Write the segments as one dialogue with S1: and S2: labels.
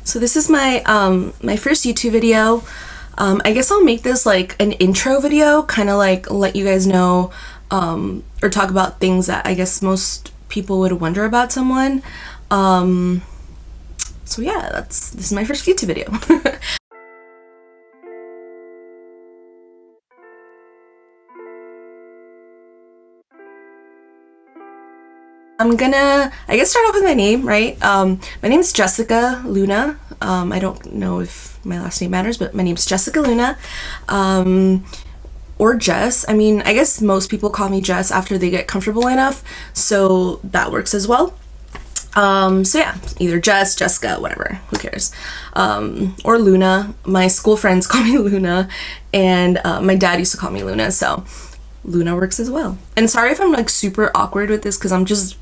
S1: So this is my my first YouTube video. I guess I'll make this like an intro video, kind of like let you guys know or talk about things that I guess most people would wonder about someone. So yeah, this is my first YouTube video. I'm gonna, I guess, start off with my name, right? My name's Jessica Luna. I don't know if my last name matters, but my name's Jessica Luna. Or Jess. I mean, I guess most people call me Jess after they get comfortable enough, so that works as well. So yeah, either Jess, Jessica, whatever, who cares? Or Luna. My school friends call me Luna, and my dad used to call me Luna, so Luna works as well. And sorry if I'm like super awkward with this, because I'm just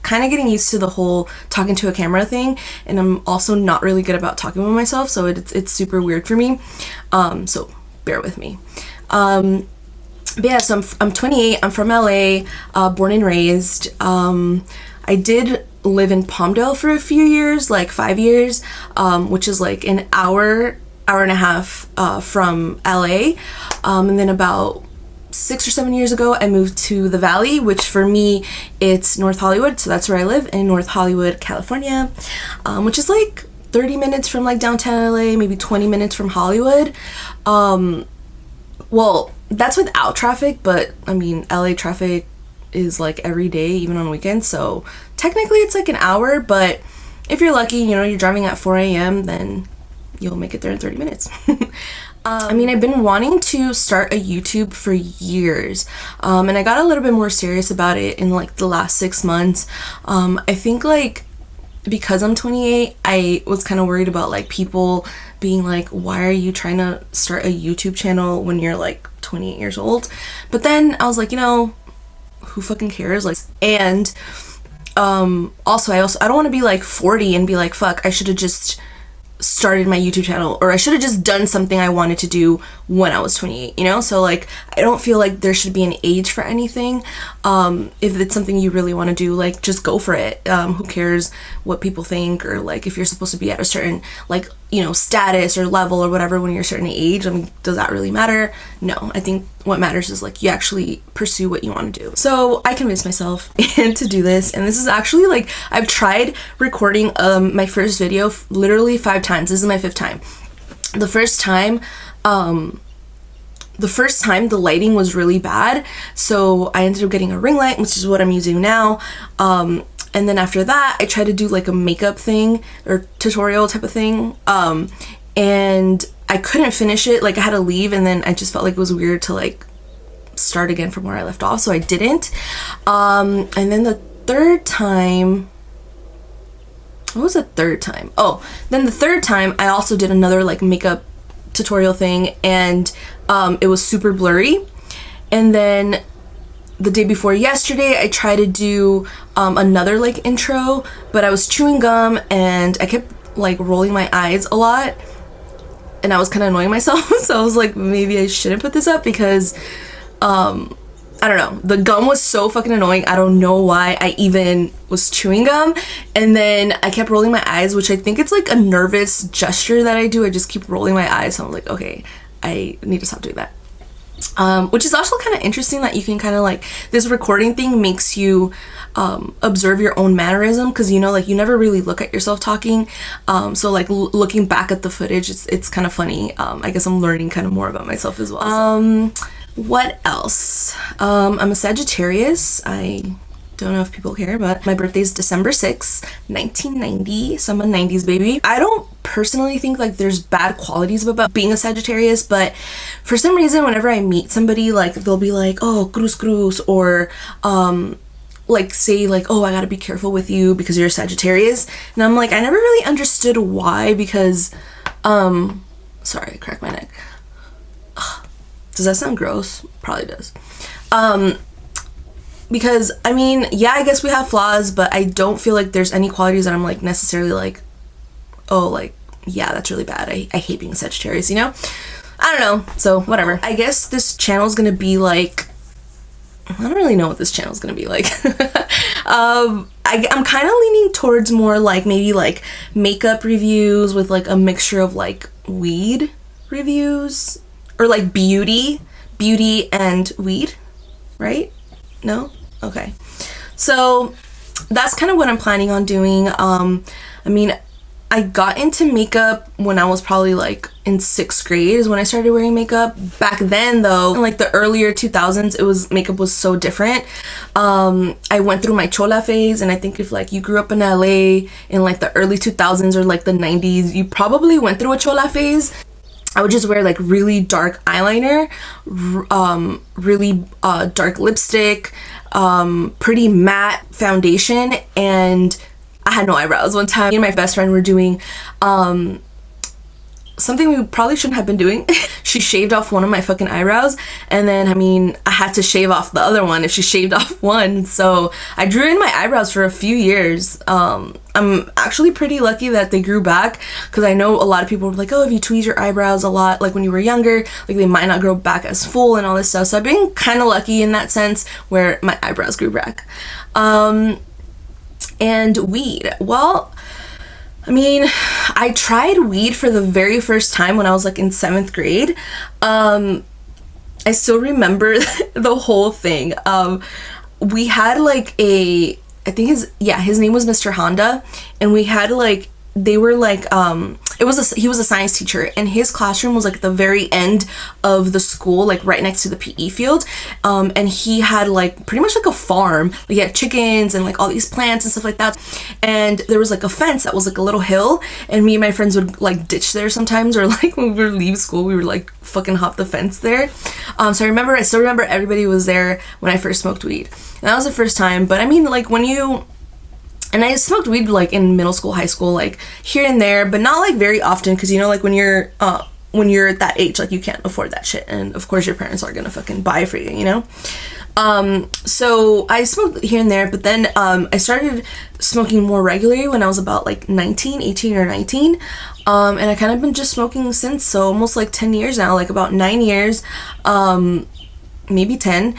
S1: kind of getting used to the whole talking to a camera thing, and I'm also not really good about talking with myself, so it's super weird for me. So bear with me. But yeah, so I'm 28, I'm from LA, born and raised. I did live in Palmdale for a few years, like 5 years, which is like an hour and a half from LA. And then about 6 or 7 years ago, I moved to the Valley, which for me, it's North Hollywood. So that's where I live, in North Hollywood, California, which is like 30 minutes from like downtown LA, maybe 20 minutes from Hollywood. Well, that's without traffic, but I mean, LA traffic is like every day, even on weekends. So technically it's like an hour, but if you're lucky, you know, you're driving at 4 a.m., then you'll make it there in 30 minutes. I mean, I've been wanting to start a YouTube for years, and I got a little bit more serious about it in like the last 6 months. I think like because I'm 28, I was kind of worried about like people being like, why are you trying to start a YouTube channel when you're like 28 years old? But then I was like, you know, who fucking cares? Like, and also I don't want to be like 40 and be like, fuck, I should have just started my YouTube channel, or I should have just done something I wanted to do when I was 28, you know? So like, I don't feel like there should be an age for anything. If it's something you really want to do, like, just go for it. Who cares what people think, or like if you're supposed to be at a certain, like, you know, status or level or whatever when you're a certain age. I mean, does that really matter? No, I think what matters is like you actually pursue what you want to do. So I convinced myself to do this, and this is actually like, I've tried recording my first video literally 5 times. This is my 5th time. The first time the lighting was really bad, so I ended up getting a ring light, which is what I'm using now. And then after that, I tried to do like a makeup thing or tutorial type of thing, and I couldn't finish it. Like, I had to leave, and then I just felt like it was weird to like start again from where I left off, so I didn't. And then the 3rd time, what was the 3rd time? Oh, then the 3rd time I also did another like makeup tutorial thing, and it was super blurry. And then the day before yesterday, I tried to do another like intro, but I was chewing gum and I kept like rolling my eyes a lot, and I was kind of annoying myself. So I was like, maybe I shouldn't put this up, because I don't know, the gum was so fucking annoying. I don't know why I even was chewing gum, and then I kept rolling my eyes, which I think it's like a nervous gesture that I do. I just keep rolling my eyes, so I'm like, okay, I need to stop doing that. Which is also kind of interesting that you can kind of like, this recording thing makes you observe your own mannerism, because you know, like, you never really look at yourself talking, so like looking back at the footage, it's kind of funny. I guess I'm learning kind of more about myself as well. What else? I'm a Sagittarius. I don't know if people care, but my birthday is December 6th, 1990, so I'm a 90s baby. I don't personally think like there's bad qualities about being a Sagittarius, but for some reason, whenever I meet somebody, like, they'll be like, oh, cruz cruz, or like say like, oh, I gotta be careful with you because you're a Sagittarius. And I'm like, I never really understood why, because sorry, I cracked my neck. Does that sound gross? Probably does. Because I mean, yeah, I guess we have flaws, but I don't feel like there's any qualities that I'm like necessarily like, oh, like, yeah, that's really bad. I hate being Sagittarius, you know? I don't know. So whatever. I guess this channel is gonna be like, I don't really know what this channel is gonna be like. I'm kind of leaning towards more like maybe like makeup reviews with like a mixture of like weed reviews, or like beauty and weed, right? No? Okay. So that's kind of what I'm planning on doing. I mean, I got into makeup when I was probably like in 6th grade is when I started wearing makeup. Back then though, in like the earlier 2000s, makeup was so different. I went through my chola phase, and I think if like you grew up in LA in like the early 2000s or like the 90s, you probably went through a chola phase. I would just wear like really dark eyeliner, really dark lipstick, pretty matte foundation, and I had no eyebrows. One time me and my best friend were doing something we probably shouldn't have been doing. She shaved off one of my fucking eyebrows, and then I mean I had to shave off the other one if she shaved off one. So I drew in my eyebrows for a few years. I'm actually pretty lucky that they grew back, because I know a lot of people were like, oh, if you tweeze your eyebrows a lot like when you were younger, like they might not grow back as full and all this stuff. So I've been kind of lucky in that sense where my eyebrows grew back. And weed, well, I mean, I tried weed for the very first time when I was like in 7th grade. I still remember the whole thing. We had like I think his name was Mr. Honda, and we had like, they were like, he was a science teacher, and his classroom was like the very end of the school, like right next to the PE field. And he had like pretty much like a farm. Like, he had chickens and like all these plants and stuff like that. And there was like a fence that was like a little hill, and me and my friends would like ditch there sometimes, or like when we would leave school, we would like fucking hop the fence there. So I still remember everybody was there when I first smoked weed. And that was the first time. But I mean, like and I smoked weed like in middle school, high school, like here and there, but not like very often, because you know, like when you're at that age, like you can't afford that shit, and of course your parents aren't gonna fucking buy for you, you know. So I smoked here and there, but then I started smoking more regularly when I was about like 18 or 19, and I kind of been just smoking since, so almost like 10 years now, like about 9 years, maybe 10.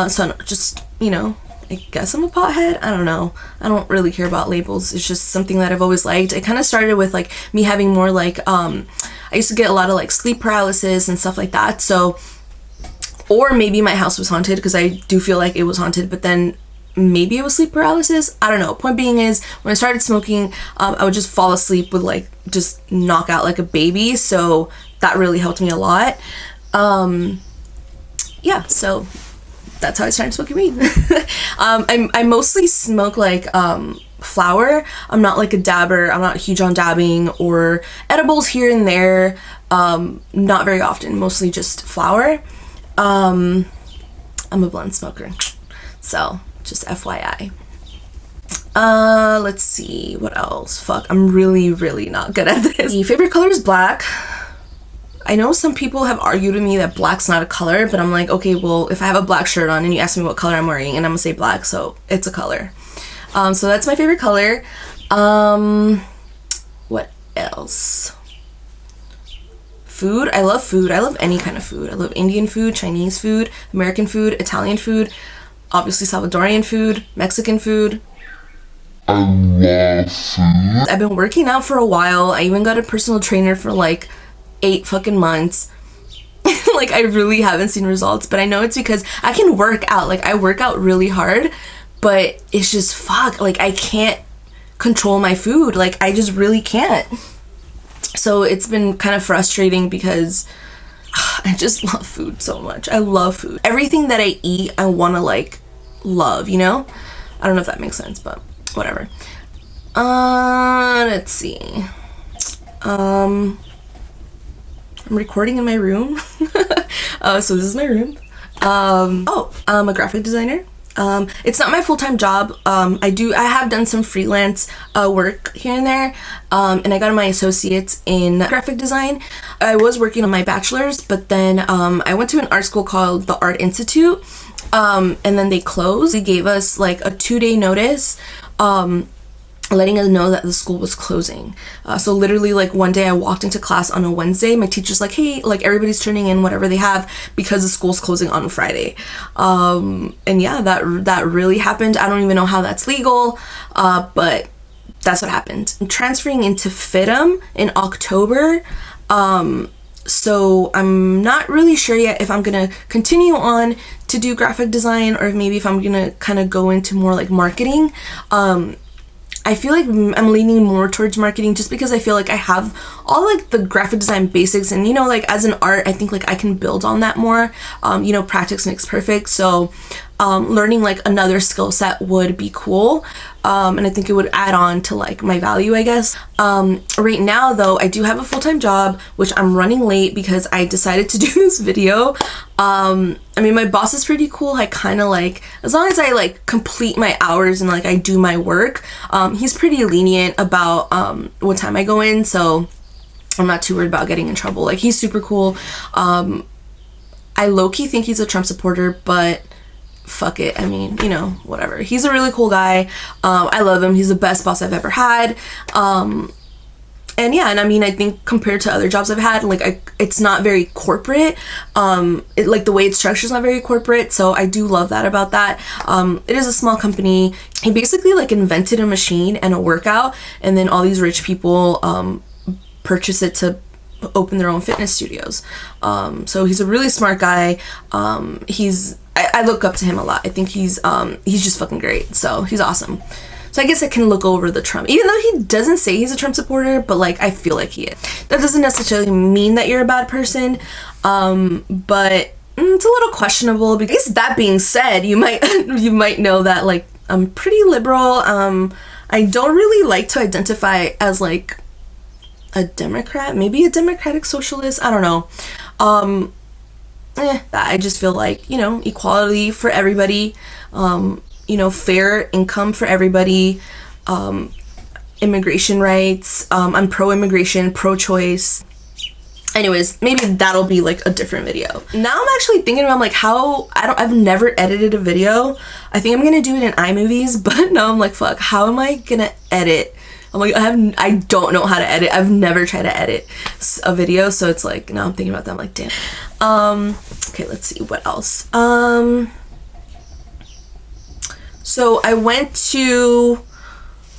S1: So just, you know, I guess I'm a pothead. I don't know. I don't really care about labels. It's just something that I've always liked. It kind of started with like me having more like, I used to get a lot of like sleep paralysis and stuff like that. So, or maybe my house was haunted, because I do feel like it was haunted, but then maybe it was sleep paralysis. I don't know. Point being is, when I started smoking, I would just fall asleep with like, just knock out like a baby. So that really helped me a lot. Yeah, so that's how I started smoking weed. I mostly smoke like flower. I'm not like a dabber. I'm not huge on dabbing, or edibles here and there. Not very often. Mostly just flower. I'm a blunt smoker, so just FYI. Let's see what else. Fuck, I'm really not good at this. My favorite color is black. I know some people have argued with me that black's not a color, but I'm like, okay, well, if I have a black shirt on and you ask me what color I'm wearing, and I'm gonna say black, so it's a color. So that's my favorite color. What else? Food. I love food. I love any kind of food. I love Indian food, Chinese food, American food, Italian food, obviously Salvadorian food, Mexican food. I love food. I've been working out for a while. I even got a personal trainer for like 8 fucking months. Like, I really haven't seen results, but I know it's because I can work out. Like, I work out really hard, but it's just fuck. Like, I can't control my food. Like, I just really can't. So it's been kind of frustrating, because I just love food so much. I love food. Everything that I eat, I want to like love, you know? I don't know if that makes sense, but whatever. Let's see. I'm recording in my room. So this is my room. I'm a graphic designer. It's not my full-time job. I have done some freelance work here and there, and I got my associates in graphic design. I was working on my bachelor's, but then I went to an art school called the Art Institute, and then they closed. They gave us like a 2-day notice, letting us know that the school was closing. So literally, like, one day I walked into class on a Wednesday, my teacher's like, hey, like, everybody's turning in whatever they have because the school's closing on Friday. And yeah, that really happened. I don't even know how that's legal, but that's what happened. I'm transferring into FITM in October. So I'm not really sure yet if I'm gonna continue on to do graphic design, or maybe if I'm gonna kind of go into more like marketing. I feel like I'm leaning more towards marketing just because I feel like I have all like the graphic design basics, and you know, like as an art, I think like I can build on that more. You know, practice makes perfect. So learning like another skill set would be cool. And I think it would add on to like my value, I guess. Right now though, I do have a full-time job, which I'm running late because I decided to do this video. I mean, my boss is pretty cool. I kind of like, as long as I like complete my hours and like I do my work, he's pretty lenient about what time I go in, so I'm not too worried about getting in trouble. Like, he's super cool. I low-key think he's a Trump supporter, but fuck it, I mean, you know, whatever. He's a really cool guy. I love him. He's the best boss I've ever had. And yeah, and I mean, I think compared to other jobs I've had, like, it's not very corporate. Like, the way it's structured is not very corporate, so I do love that about that. It is a small company. He basically like invented a machine and a workout, and then all these rich people purchase it to open their own fitness studios. So he's a really smart guy. I look up to him a lot. I think he's just fucking great. So he's awesome. So I guess I can look over the Trump, even though he doesn't say he's a Trump supporter, but like I feel like he is. That doesn't necessarily mean that you're a bad person, but it's a little questionable. Because that being said, you might know that like I'm pretty liberal. I don't really like to identify as like a Democrat, maybe a democratic socialist. I don't know. I just feel like, you know, equality for everybody, you know, fair income for everybody, immigration rights. I'm pro-immigration, pro-choice. Anyways, maybe that'll be like a different video. Now I'm actually thinking about like I've never edited a video. I think I'm gonna do it in iMovies, but now I'm like, fuck, how am I gonna edit? I'm like, I don't know how to edit. I've never tried to edit a video, so it's like, now I'm thinking about that, I'm like, damn. Okay, let's see, what else? So I went to,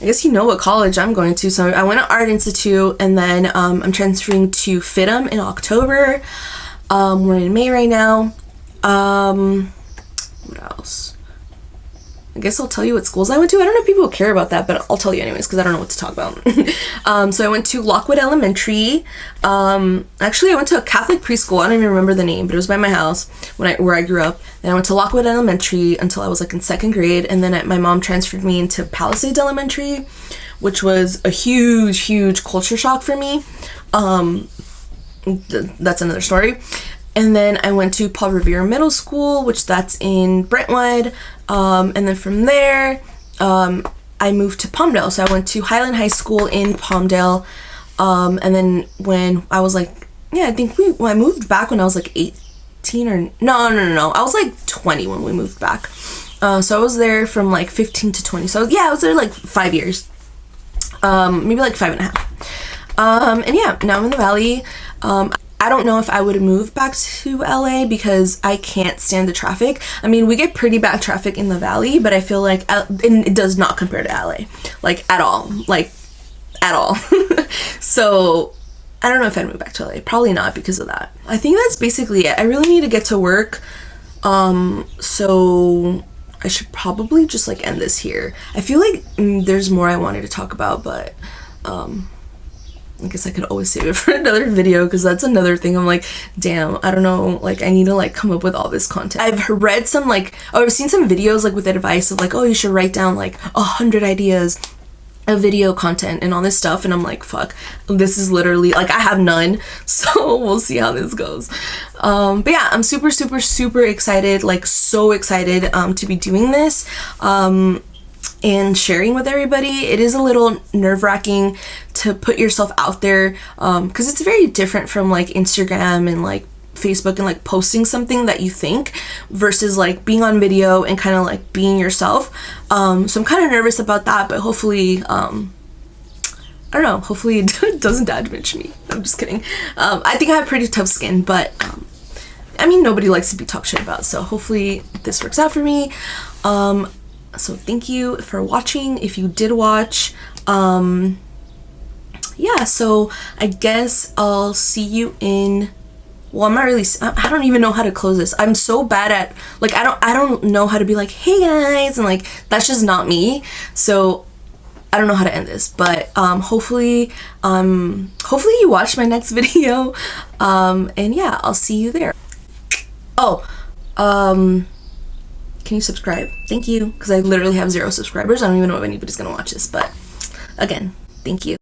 S1: I guess you know what college I'm going to, so I went to Art Institute, and then I'm transferring to FITM in October. We're in May right now. What else? I guess I'll tell you what schools I went to. I don't know if people care about that, but I'll tell you anyways because I don't know what to talk about. So I went to Lockwood Elementary. Actually, I went to a Catholic preschool. I don't even remember the name, but it was by my house where I grew up. Then I went to Lockwood Elementary until I was like in 2nd grade, and then my mom transferred me into Palisades Elementary, which was a huge culture shock for me. That's another story. And then I went to Paul Revere Middle School, which that's in Brentwood. And then from there, I moved to Palmdale. So I went to Highland High School in Palmdale. And then when I was like, yeah, I think I moved back when I was like 18 or no. I was like 20 when we moved back. So I was there from like 15 to 20. So yeah, I was there like 5 years. Maybe like 5.5. And yeah, now I'm in the Valley. I don't know if I would move back to LA because I can't stand the traffic. I mean, we get pretty bad traffic in the Valley, but I feel like it does not compare to LA, like at all, So I don't know if I'd move back to LA. Probably not because of that. I think that's basically it. I really need to get to work. So I should probably just like end this here. I feel like there's more I wanted to talk about, but I guess I could always save it for another video because that's another thing. I'm like, damn, I don't know, like I need to like come up with all this content. I've read some I've seen some videos like with advice of like, oh, you should write down like 100 ideas of video content and all this stuff, and I'm like, fuck, this is literally like I have none, so we'll see how this goes. But yeah, I'm super excited, like so excited to be doing this and sharing with everybody. It is a little nerve-wracking to put yourself out there because it's very different from like Instagram and like Facebook and like posting something that you think versus like being on video and kind of like being yourself. So I'm kind of nervous about that, but hopefully I don't know, hopefully it doesn't damage me. I'm just kidding. I think I have pretty tough skin, but I mean, nobody likes to be talked shit about, so hopefully this works out for me. So thank you for watching if you did watch. Yeah, so I guess I'll see you in, well, I'm not really, I don't even know how to close this. I'm so bad at, like, I don't know how to be like, hey guys, and like, that's just not me. So I don't know how to end this, but hopefully you watch my next video. And yeah, I'll see you there. Oh, can you subscribe? Thank you, because I literally have 0 subscribers. I don't even know if anybody's gonna watch this, but again, thank you.